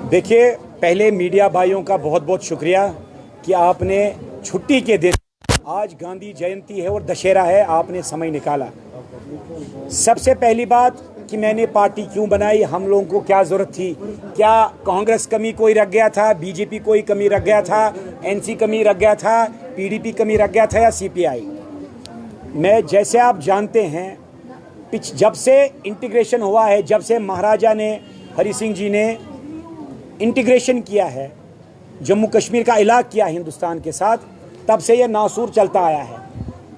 देखिए, पहले मीडिया भाइयों का बहुत बहुत शुक्रिया कि आपने छुट्टी के दिन, आज गांधी जयंती है और दशहरा है, आपने समय निकाला। सबसे पहली बात कि मैंने पार्टी क्यों बनाई, हम लोगों को क्या ज़रूरत थी, क्या कांग्रेस कमी कोई रख गया था, बीजेपी कोई कमी रख गया था, एनसी कमी रख गया था, पीडीपी कमी रख गया था या सीपीआई। मैं, जैसे आप जानते हैं, जब से इंटीग्रेशन हुआ है, जब से महाराजा ने, हरि सिंह जी ने इंटीग्रेशन किया है, जम्मू कश्मीर का इलाक़ किया हिंदुस्तान के साथ, तब से ये नासूर चलता आया है।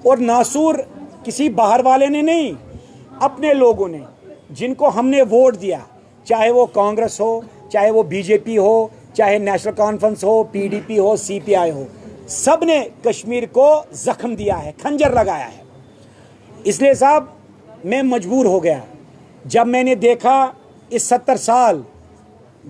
और नासूर किसी बाहर वाले ने नहीं, अपने लोगों ने, जिनको हमने वोट दिया, चाहे वो कांग्रेस हो, चाहे वो बीजेपी हो, चाहे नेशनल कॉन्फ्रेंस हो, पीडीपी हो, सीपीआई हो, सब ने कश्मीर को जख्म दिया है, खंजर लगाया है। इसलिए साहब, मैं मजबूर हो गया जब मैंने देखा इस 70 साल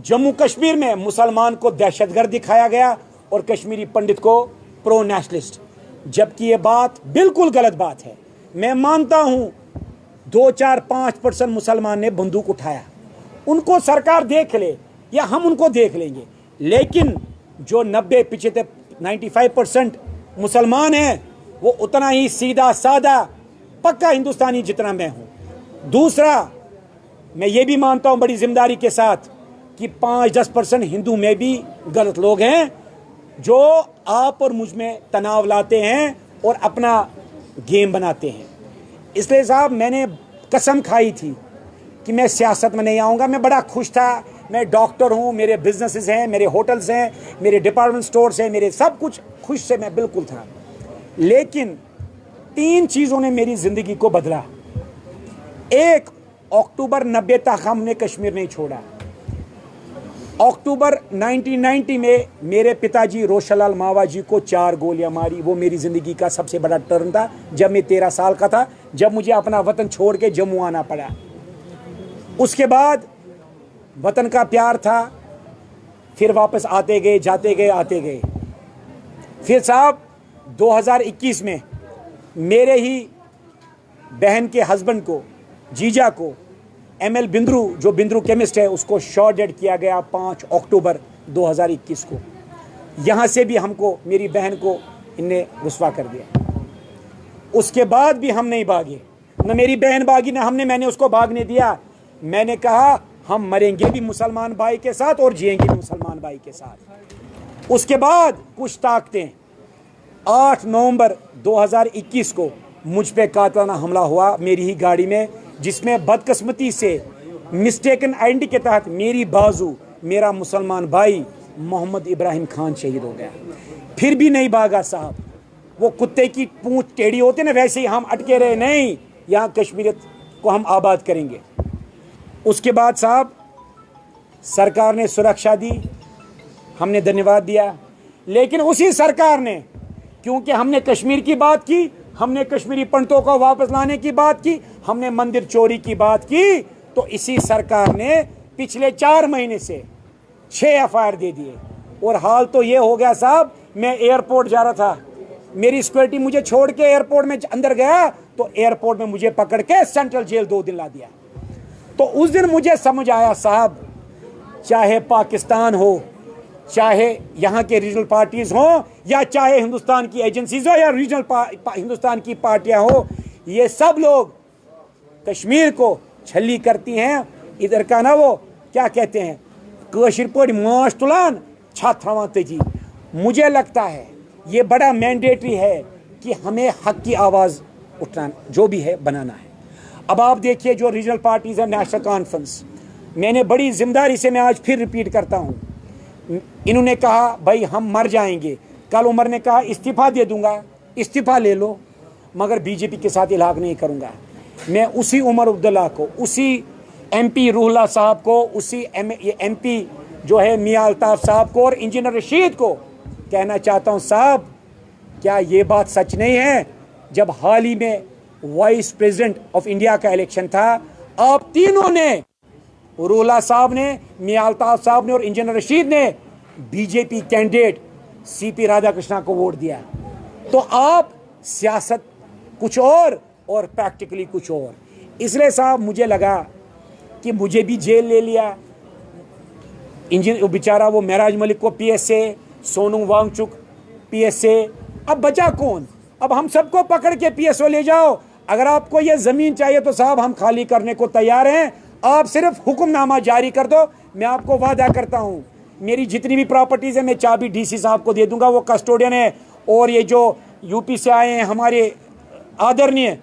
जम्मू कश्मीर में मुसलमान को दहशतगर्द दिखाया गया और कश्मीरी पंडित को प्रो नेशनलिस्ट, जबकि ये बात बिल्कुल गलत बात है। मैं मानता हूं 2-4-5% मुसलमान ने बंदूक उठाया, उनको सरकार देख ले या हम उनको देख लेंगे, लेकिन जो 90-95% मुसलमान हैं वो उतना ही सीधा साधा पक्का हिंदुस्तानी जितना मैं हूं। दूसरा, मैं ये भी मानता हूं बड़ी जिम्मेदारी के साथ कि 5-10% हिंदू में भी गलत लोग हैं जो आप और मुझ में तनाव लाते हैं और अपना गेम बनाते हैं। इसलिए साहब, मैंने कसम खाई थी कि मैं सियासत में नहीं आऊँगा। मैं बड़ा खुश था, मैं डॉक्टर हूँ, मेरे बिजनेसेस हैं, मेरे होटल्स हैं, मेरे डिपार्टमेंट स्टोर्स हैं, मेरे सब कुछ खुश से मैं बिल्कुल था। लेकिन 3 चीज़ों ने मेरी ज़िंदगी को बदला। एक, अक्टूबर 90 तक हमने कश्मीर नहीं छोड़ा। अक्टूबर 1990 में मेरे पिताजी रोशनलाल मावा जी को 4 गोलियां मारी। वो मेरी ज़िंदगी का सबसे बड़ा टर्न था, जब मैं 13 साल का था, जब मुझे अपना वतन छोड़ के जम्मू आना पड़ा। उसके बाद वतन का प्यार था, फिर वापस आते गए, जाते गए, आते गए। फिर साहब 2021 में मेरे ही बहन के हस्बैंड को, जीजा को, ML बिंद्रू, जो बिंद्रू केमिस्ट है, उसको शॉट डेड किया गया 5 अक्टूबर 2021 को। यहाँ से भी हमको, मेरी बहन को इनने रुस्वा कर दिया। उसके बाद भी हम नहीं भागे, न मेरी बहन भागी, न मैंने उसको भागने दिया। मैंने कहा हम मरेंगे भी मुसलमान भाई के साथ और जिएंगे भी मुसलमान भाई के साथ। उसके बाद कुछ ताकतें, 8 नवंबर 2021 को मुझ पे कातिलाना हमला हुआ मेरी ही गाड़ी में, जिसमें बदकिस्मती से मिस्टेकन आइडेंटिटी के तहत मेरी बाजू, मेरा मुसलमान भाई मोहम्मद इब्राहिम खान शहीद हो गया। फिर भी नहीं भागा साहब, वो कुत्ते की पूंछ टेढ़ी होती ना, वैसे ही हम अटके रहे। नहीं, यहाँ कश्मीरियत को हम आबाद करेंगे। उसके बाद साहब, सरकार ने सुरक्षा दी, हमने धन्यवाद दिया। लेकिन उसी सरकार ने, क्योंकि हमने कश्मीर की बात की, हमने कश्मीरी पंडितों को वापस लाने की बात की, हमने मंदिर चोरी की बात की, तो इसी सरकार ने पिछले 4 महीने से 6 FIR दे दिए। और हाल तो ये हो गया साहब, मैं एयरपोर्ट जा रहा था, मेरी सिक्योरिटी मुझे छोड़ के एयरपोर्ट में अंदर गया, तो एयरपोर्ट में मुझे पकड़ के सेंट्रल जेल 2 दिन ला दिया। तो उस दिन मुझे समझ आया साहब, चाहे पाकिस्तान हो, चाहे यहाँ के रीजनल पार्टीज हों, या चाहे हिंदुस्तान की एजेंसीज हो, या रीजनल हिंदुस्तान की पार्टियां हो, ये सब लोग कश्मीर को छली करती हैं। इधर का ना, वो क्या कहते हैं, कशिर पड़ माश तुलान छत थवा तजी। मुझे लगता है ये बड़ा मैंडेटरी है कि हमें हक की आवाज़ उठाना, जो भी है, बनाना है। अब आप देखिए, जो रीजनल पार्टीज है, नेशनल कॉन्फ्रेंस, मैंने बड़ी जिम्मेदारी से, मैं आज फिर रिपीट करता हूँ, इन्होंने कहा भाई हम मर जाएंगे। कल उमर ने कहा इस्तीफा दे दूंगा, इस्तीफा ले लो, मगर बीजेपी के साथ इलाक़ नहीं करूंगा। मैं उसी उमर अब्दुल्ला को, उसी MP रूहुल्लाह साहब को, उसी MP जो है मियां अल्ताफ साहब को और इंजीनियर रशीद को कहना चाहता हूं, साहब क्या ये बात सच नहीं है, जब हाल ही में वाइस प्रेसिडेंट ऑफ इंडिया का इलेक्शन था, आप तीनों ने, रूहुल्लाह साहब ने, मियां अल्ताफ साहब ने और इंजीनियर रशीद ने बीजेपी कैंडिडेट CP राधाकृष्णा को वोट दिया। तो आप सियासत कुछ और प्रैक्टिकली कुछ और। इसलिए साहब मुझे लगा कि मुझे भी जेल ले लिया। बेचारा वो महराज मलिक को पीएसए, सोनू वांगचुक पीएसए, अब बचा कौन? अब हम सबको पकड़ के पीएसओ ले जाओ। अगर आपको ये ज़मीन चाहिए तो साहब हम खाली करने को तैयार हैं, आप सिर्फ हुक्मनामा जारी कर दो। मैं आपको वादा करता हूँ मेरी जितनी भी प्रॉपर्टीज़ है मैं चाबी डीसी साहब को दे दूंगा, वो कस्टोडियन है। और ये जो यूपी से आए हैं हमारे आदरणीय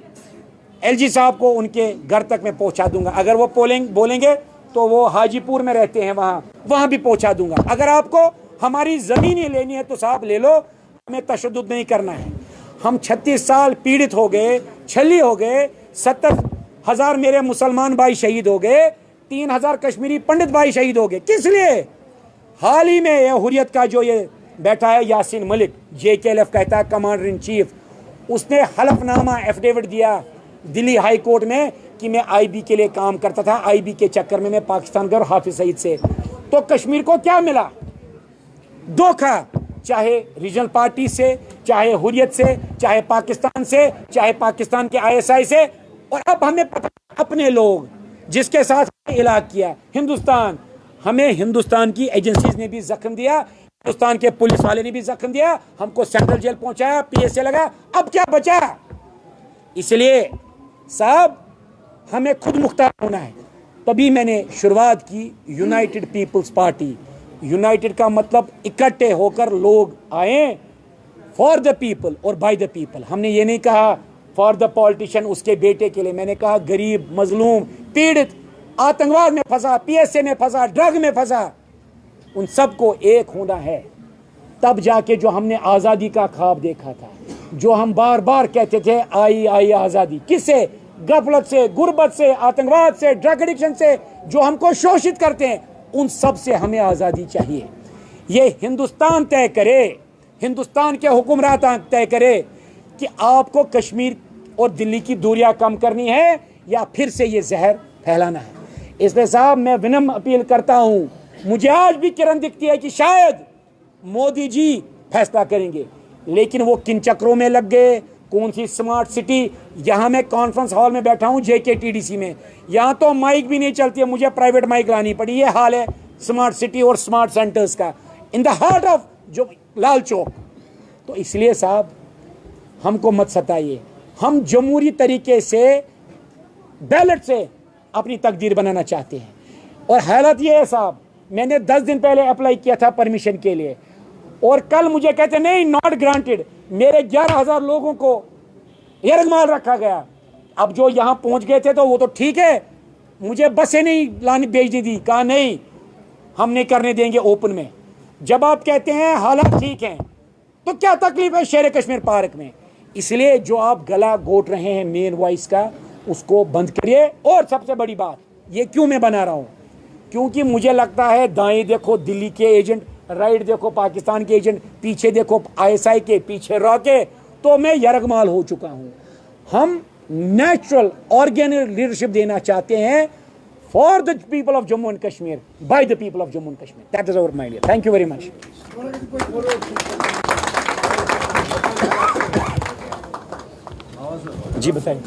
एलजी साहब को उनके घर तक मैं पहुंचा दूंगा। अगर वो बोलेंगे तो वो हाजीपुर में रहते हैं, वहाँ भी पहुंचा दूंगा। अगर आपको हमारी ज़मीन ही लेनी है तो साहब ले लो, हमें तशद्दुद नहीं करना है। हम 36 साल पीड़ित हो गए, छली हो गए, 70,000 मेरे मुसलमान भाई शहीद हो गए, 3,000 कश्मीरी पंडित भाई शहीद हो गए। किस लिए? हाल ही में ये हुर्रियत का जो ये बैठा है यासीन मलिक, JKLF कहता है कमांडर इन चीफ, उसने हलफनामा एफिडेविट दिया दिल्ली हाई कोर्ट में कि मैं IB के लिए काम करता था, IB के चक्कर में मैं पाकिस्तान गया हाफिज सईद से। तो कश्मीर को क्या मिला? धोखा, चाहे रीजनल पार्टी से, चाहे हुर्रियत से, चाहे पाकिस्तान से, चाहे पाकिस्तान के ISI से। और अब हमें पता अपने लोग जिसके साथ इलाज किया हिंदुस्तान, हमें हिंदुस्तान की एजेंसीज ने भी जख्म दिया, हिंदुस्तान के पुलिस वाले ने भी जख्म दिया, हमको सेंट्रल जेल पहुंचाया, PSA लगा। अब क्या बचा? इसलिए साहब हमें खुद मुख्तार होना है। तभी मैंने शुरुआत की यूनाइटेड पीपल्स पार्टी। यूनाइटेड का मतलब इकट्ठे होकर लोग आए, फॉर द पीपल और बाय द पीपल। हमने ये नहीं कहा फॉर द पॉलिटिशियन उसके बेटे के लिए, मैंने कहा गरीब, मजलूम, पीड़ित, आतंकवाद में फंसा, PSA में फंसा, ड्रग में फंसा, उन सबको एक होना है। तब जाके जो हमने आज़ादी का ख्वाब देखा था, जो हम बार बार कहते थे आई आज़ादी, किससे? गफलत से, गुर्बत से, आतंकवाद से, ड्रग एडिक्शन से, जो हमको शोषित करते हैं, उन सब से हमें आज़ादी चाहिए। ये हिंदुस्तान तय करे, हिंदुस्तान के हुक्मरान तय करे कि आपको कश्मीर और दिल्ली की दूरियां कम करनी है या फिर से ये जहर फैलाना है। इसलिए साहब मैं विनम्र अपील करता हूँ, मुझे आज भी किरण दिखती है कि शायद मोदी जी फैसला करेंगे, लेकिन वो किन चक्रों में लग गए, कौन सी स्मार्ट सिटी। यहाँ मैं कॉन्फ्रेंस हॉल में बैठा हूँ JKTDC में, यहाँ तो माइक भी नहीं चलती है, मुझे प्राइवेट माइक लानी पड़ी। ये हाल है स्मार्ट सिटी और स्मार्ट सेंटर्स का इन द हार्ट ऑफ जो लाल चौक। तो इसलिए साहब हमको मत सताइए, हम जमहूरी तरीके से बैलेट से अपनी तकदीर बनाना चाहते हैं। और हालत ये है साहब, मैंने 10 दिन पहले अप्लाई किया था परमिशन के लिए और कल मुझे कहते नहीं नॉट ग्रांटेड। मेरे 11,000 लोगों को यरगमाल रखा गया। अब जो यहाँ पहुँच गए थे तो वो तो ठीक है, मुझे बसें नहीं लानी भेजनी दी, कहा नहीं हम नहीं करने देंगे ओपन में। जब आप कहते हैं हालात ठीक हैं तो क्या तकलीफ है शेर कश्मीर पार्क में? इसलिए जो आप गला घोट रहे हैं मेन वॉइस का, उसको बंद करिए। और सबसे बड़ी बात, ये क्यों मैं बना रहा हूँ, क्योंकि मुझे लगता है दाएं देखो दिल्ली के एजेंट, राइट देखो पाकिस्तान के एजेंट, पीछे देखो ISI के, पीछे रॉ के, तो मैं यरगमाल हो चुका हूँ। हम नेचुरल ऑर्गेनिक लीडरशिप देना चाहते हैं for the people of Jammu and Kashmir, by the people of Jammu and Kashmir. That is our mind. Thank you very much. जी बताइए,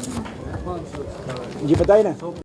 जी बताइए ना।